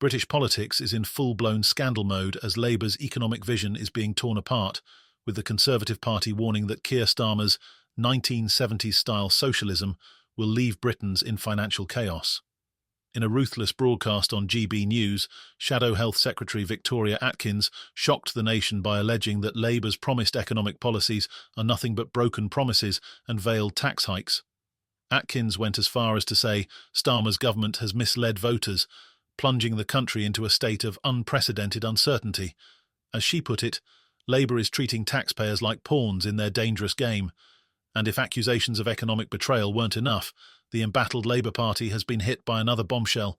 British politics is in full-blown scandal mode as Labour's economic vision is being torn apart, with the Conservative Party warning that Keir Starmer's 1970s-style socialism will leave Britons in financial chaos. In a ruthless broadcast on GB News, Shadow Health Secretary Victoria Atkins shocked the nation by alleging that Labour's promised economic policies are nothing but broken promises and veiled tax hikes. Atkins went as far as to say Starmer's government has misled voters, plunging the country into a state of unprecedented uncertainty. As she put it, Labour is treating taxpayers like pawns in their dangerous game. And if accusations of economic betrayal weren't enough, the embattled Labour Party has been hit by another bombshell.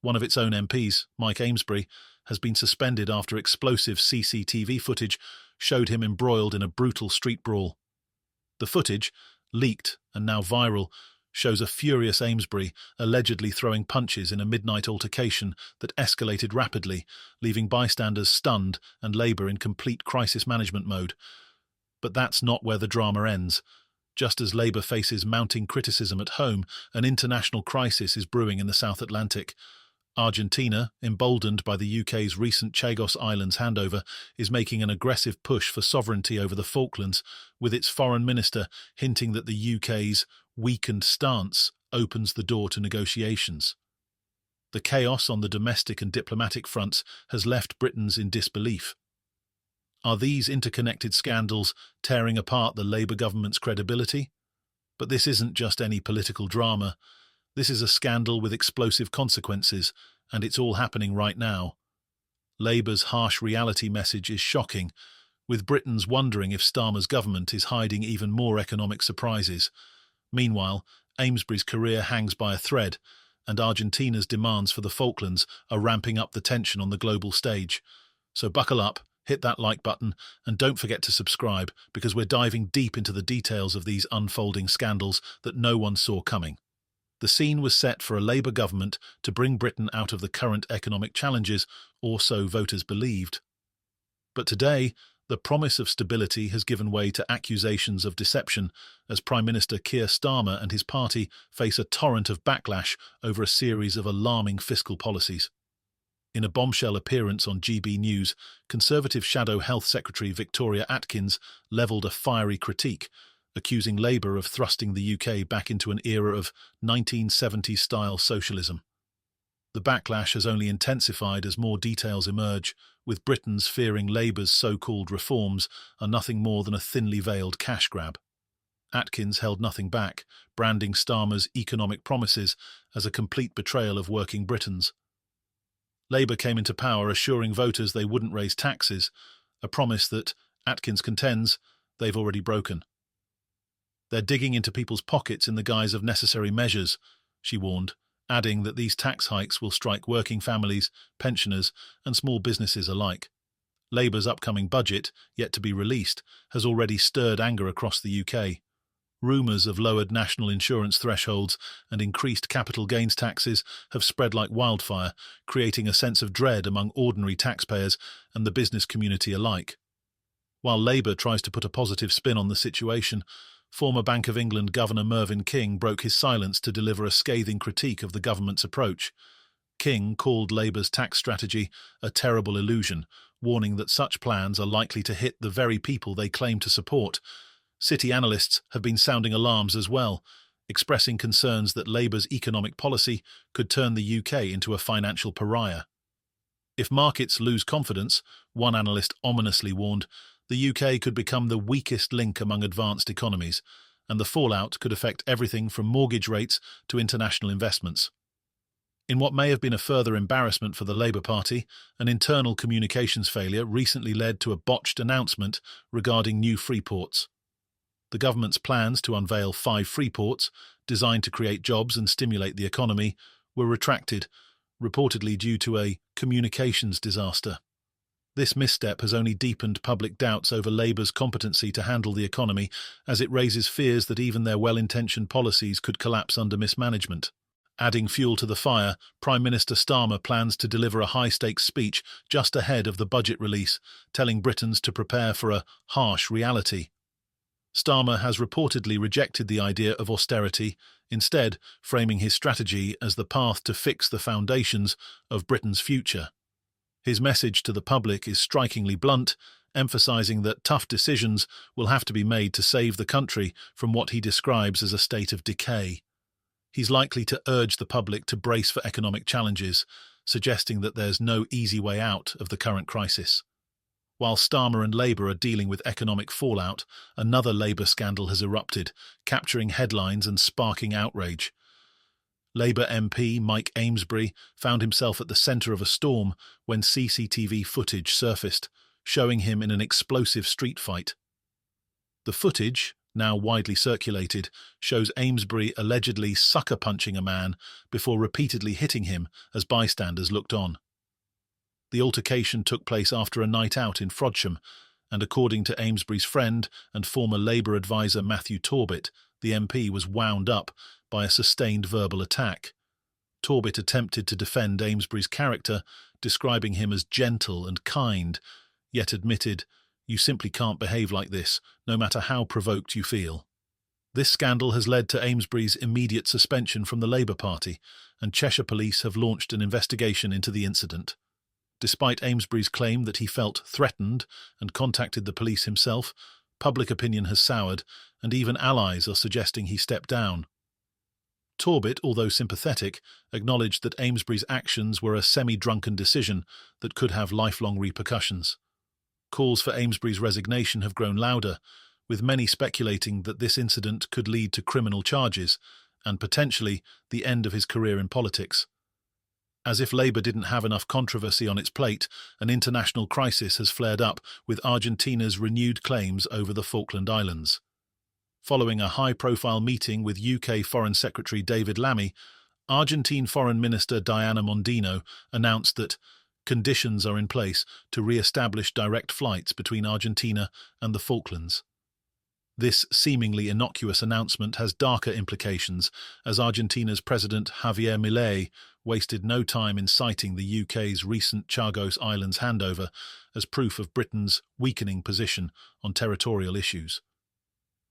One of its own MPs, Mike Amesbury, has been suspended after explosive CCTV footage showed him embroiled in a brutal street brawl. The footage, leaked and now viral, shows a furious Amesbury allegedly throwing punches in a midnight altercation that escalated rapidly, leaving bystanders stunned and Labour in complete crisis management mode. But that's not where the drama ends. Just as Labour faces mounting criticism at home, an international crisis is brewing in the South Atlantic. Argentina, emboldened by the UK's recent Chagos Islands handover, is making an aggressive push for sovereignty over the Falklands, with its foreign minister hinting that the UK's weakened stance opens the door to negotiations. The chaos on the domestic and diplomatic fronts has left Britons in disbelief. Are these interconnected scandals tearing apart the Labour government's credibility? But this isn't just any political drama. This is a scandal with explosive consequences, and it's all happening right now. Labour's harsh reality message is shocking, with Britons wondering if Starmer's government is hiding even more economic surprises. Meanwhile, Amesbury's career hangs by a thread, and Argentina's demands for the Falklands are ramping up the tension on the global stage. So buckle up, hit that like button, and don't forget to subscribe, because we're diving deep into the details of these unfolding scandals that no one saw coming. The scene was set for a Labour government to bring Britain out of the current economic challenges, or so voters believed. But today, the promise of stability has given way to accusations of deception as Prime Minister Keir Starmer and his party face a torrent of backlash over a series of alarming fiscal policies. In a bombshell appearance on GB News, Conservative Shadow Health Secretary Victoria Atkins levelled a fiery critique, accusing Labour of thrusting the UK back into an era of 1970s-style socialism. The backlash has only intensified as more details emerge, with Britons fearing Labour's so-called reforms are nothing more than a thinly veiled cash grab. Atkins held nothing back, branding Starmer's economic promises as a complete betrayal of working Britons. Labour came into power assuring voters they wouldn't raise taxes, a promise that, Atkins contends, they've already broken. They're digging into people's pockets in the guise of necessary measures, she warned, adding that these tax hikes will strike working families, pensioners, and small businesses alike. Labour's upcoming budget, yet to be released, has already stirred anger across the UK. Rumours of lowered national insurance thresholds and increased capital gains taxes have spread like wildfire, creating a sense of dread among ordinary taxpayers and the business community alike. While Labour tries to put a positive spin on the situation, former Bank of England Governor Mervyn King broke his silence to deliver a scathing critique of the government's approach. King called Labour's tax strategy a terrible illusion, warning that such plans are likely to hit the very people they claim to support. City analysts have been sounding alarms as well, expressing concerns that Labour's economic policy could turn the UK into a financial pariah. If markets lose confidence, one analyst ominously warned, the UK could become the weakest link among advanced economies, and the fallout could affect everything from mortgage rates to international investments. In what may have been a further embarrassment for the Labour Party, an internal communications failure recently led to a botched announcement regarding new free ports. The government's plans to unveil 5 free ports, designed to create jobs and stimulate the economy, were retracted, reportedly due to a communications disaster. This misstep has only deepened public doubts over Labour's competency to handle the economy, as it raises fears that even their well-intentioned policies could collapse under mismanagement. Adding fuel to the fire, Prime Minister Starmer plans to deliver a high-stakes speech just ahead of the budget release, telling Britons to prepare for a harsh reality. Starmer has reportedly rejected the idea of austerity, instead framing his strategy as the path to fix the foundations of Britain's future. His message to the public is strikingly blunt, emphasising that tough decisions will have to be made to save the country from what he describes as a state of decay. He's likely to urge the public to brace for economic challenges, suggesting that there's no easy way out of the current crisis. While Starmer and Labour are dealing with economic fallout, another Labour scandal has erupted, capturing headlines and sparking outrage. Labour MP Mike Amesbury found himself at the centre of a storm when CCTV footage surfaced, showing him in an explosive street fight. The footage, now widely circulated, shows Amesbury allegedly sucker-punching a man before repeatedly hitting him as bystanders looked on. The altercation took place after a night out in Frodsham, and according to Amesbury's friend and former Labour advisor Matthew Torbit, the MP was wound up by a sustained verbal attack. Torbit attempted to defend Amesbury's character, describing him as gentle and kind, yet admitted, "You simply can't behave like this, no matter how provoked you feel." This scandal has led to Amesbury's immediate suspension from the Labour Party, and Cheshire Police have launched an investigation into the incident. Despite Amesbury's claim that he felt threatened and contacted the police himself, public opinion has soured, and even allies are suggesting he step down. Torbit, although sympathetic, acknowledged that Amesbury's actions were a semi-drunken decision that could have lifelong repercussions. Calls for Amesbury's resignation have grown louder, with many speculating that this incident could lead to criminal charges and potentially the end of his career in politics. As if Labour didn't have enough controversy on its plate, an international crisis has flared up with Argentina's renewed claims over the Falkland Islands. Following a high-profile meeting with UK Foreign Secretary David Lammy, Argentine Foreign Minister Diana Mondino announced that conditions are in place to re-establish direct flights between Argentina and the Falklands. This seemingly innocuous announcement has darker implications, as Argentina's President Javier Milei wasted no time in citing the UK's recent Chagos Islands handover as proof of Britain's weakening position on territorial issues.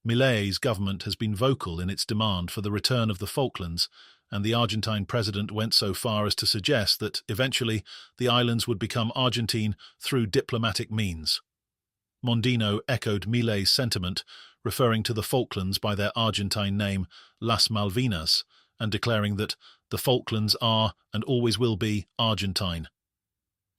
Milei's government has been vocal in its demand for the return of the Falklands, and the Argentine president went so far as to suggest that, eventually, the islands would become Argentine through diplomatic means. Mondino echoed Milei's sentiment, referring to the Falklands by their Argentine name, Las Malvinas, and declaring that the Falklands are and always will be Argentine.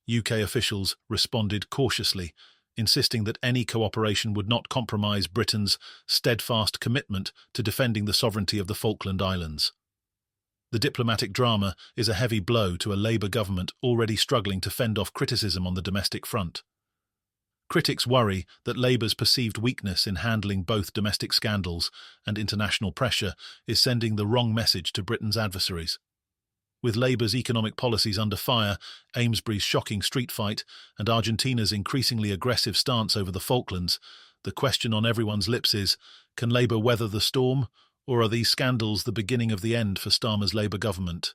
UK officials responded cautiously, insisting that any cooperation would not compromise Britain's steadfast commitment to defending the sovereignty of the Falkland Islands. The diplomatic drama is a heavy blow to a Labour government already struggling to fend off criticism on the domestic front. Critics worry that Labour's perceived weakness in handling both domestic scandals and international pressure is sending the wrong message to Britain's adversaries. With Labour's economic policies under fire, Amesbury's shocking street fight, and Argentina's increasingly aggressive stance over the Falklands, the question on everyone's lips is, can Labour weather the storm, or are these scandals the beginning of the end for Starmer's Labour government?